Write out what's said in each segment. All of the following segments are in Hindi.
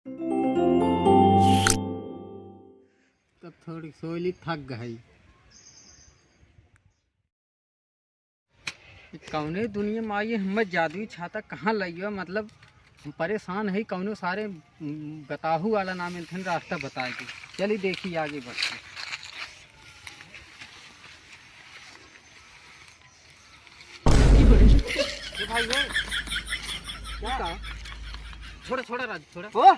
तब थोड़ी सोली थक गई। कौने दुनिया में आई हमें जादुई छाता कहाँ लगियो, मतलब हम परेशान है। कौनो सारे बताहू वाला नाम मिलते रास्ता बताएगी। चलिए देखिए आगे बढ़ते। भाई क्या छोड़ा छोड़ा राज छोड़ा हो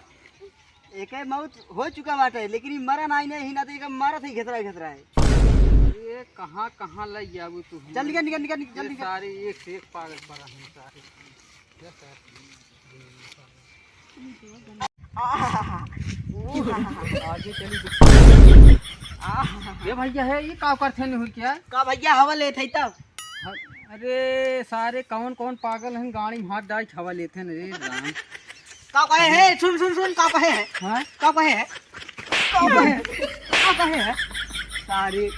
एक मौत हो चुका बाटे, लेकिन ई मरा नहीं ही ना, तो एक मारा थी घेतरा घेतरा है। अरे कहाँ कहाँ लग गया वो तू। जल्दी कर निकल निकल ये जल्दी कर। सारे एक से एक पागल पड़ा है सारे। आगे चली। ये भैया है ये का करथे नहीं हुई क्या का भैया हवा लेत है तब। अरे सारे कौन कौन पागल हैं गाड़ी में हाथ डाल हवा लेते हैं रे राम। का कहे है, सुन सुन सुन का कहे है, हाँ का कहे है, का कहे है, का कहे है सारे।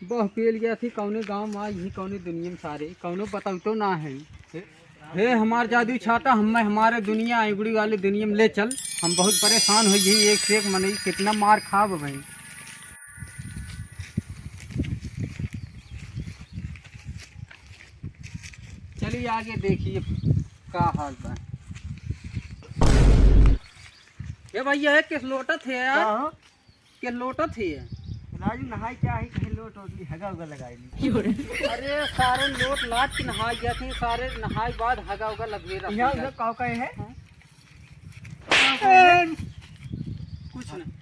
बह पेल गया थी कौने गांव में यही कौने दुनिया में सारे कौनो बताऊ तो ना है। हे हमार जादू छाता हमें हमारे दुनिया आईगुड़ी वाले दुनिया में ले चल। हम बहुत परेशान हो यही एक से एक मनई कितना मार खाब भाई। चलिए आगे देखिए का हाल बा। ये भैया है किस लोटत है यार, का किस लोटत है। राजू नहाई क्या है, कहीं लोट होती हगा उगा लगाई। अरे सारे लोट लाट के नहा गया थे, सारे नहाए बाद हगा उगा लगे यहाँ रखे। उधर का कहे है कुछ नहीं।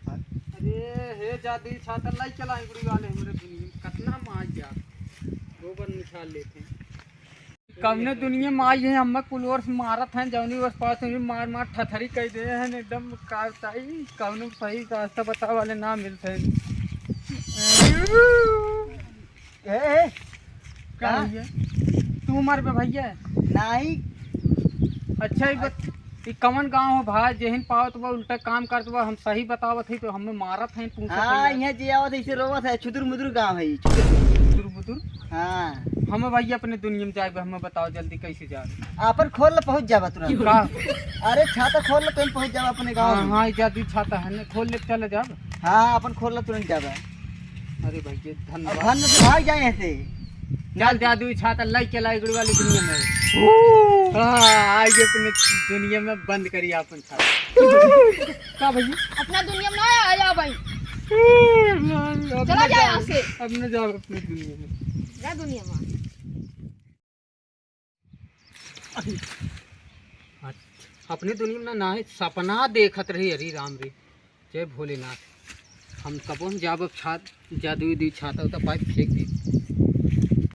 अरे हे जादू छाता लाई चला गुड़ी वाले हमारे दुनिया में कितना मार गया गोबर निकाल लेते हैं। कौने दुनिया में आई है हमें कुल वर्ष मारत हैं जौनी वर्ष पास मार मार ठथरी कह दे हैं एकदम काई कौनो सही रास्ता बता वाले ना मिलते हैं। ए क्या भैया तू हमारे पे भैया नहीं अच्छा ये कमन गाँव हो भाई जेहन पाओ तो उल्टा काम करते बा हम सही बतावत है तो हमें मारत हैं पूछत हाँ यहाँ जे आवत ऐसे रोवत है, छुदुर मुदुर गाँव है। बुदुर बुदुर। हाँ हमें भैया अपने दुनिया में जाए हमें बताओ जल्दी कैसे जाए। आपन खोल ल पहुंच जावा तुरंत। का अरे छाता खोल ल तुरंत पहुंच जावा अपने गाँव हाँ में। हाँ जादू छाता है ना खोल ले चले जा। हाँ अपन खोल ल तुरंत जावा। अरे भैया अब धन्यवाद। धन से भाग जाए ऐसे। चल जादू छाता लाई के लाई गुड़ी वाली दुनिया में। हाँ आज अपने दुनिया में बंद करिए अपन छाता। का भैया अपना दुनिया में ना आया भाई, अब चला जाए यहाँ से। अब न जाओ अपनी दुनिया में। ना दुनिया में अपनी दुनिया में ना सपना देखत रही हरी राम रे जय भोलेनाथ। हम कबो जाब छात जादू दी छाता पाइप फेंक दी।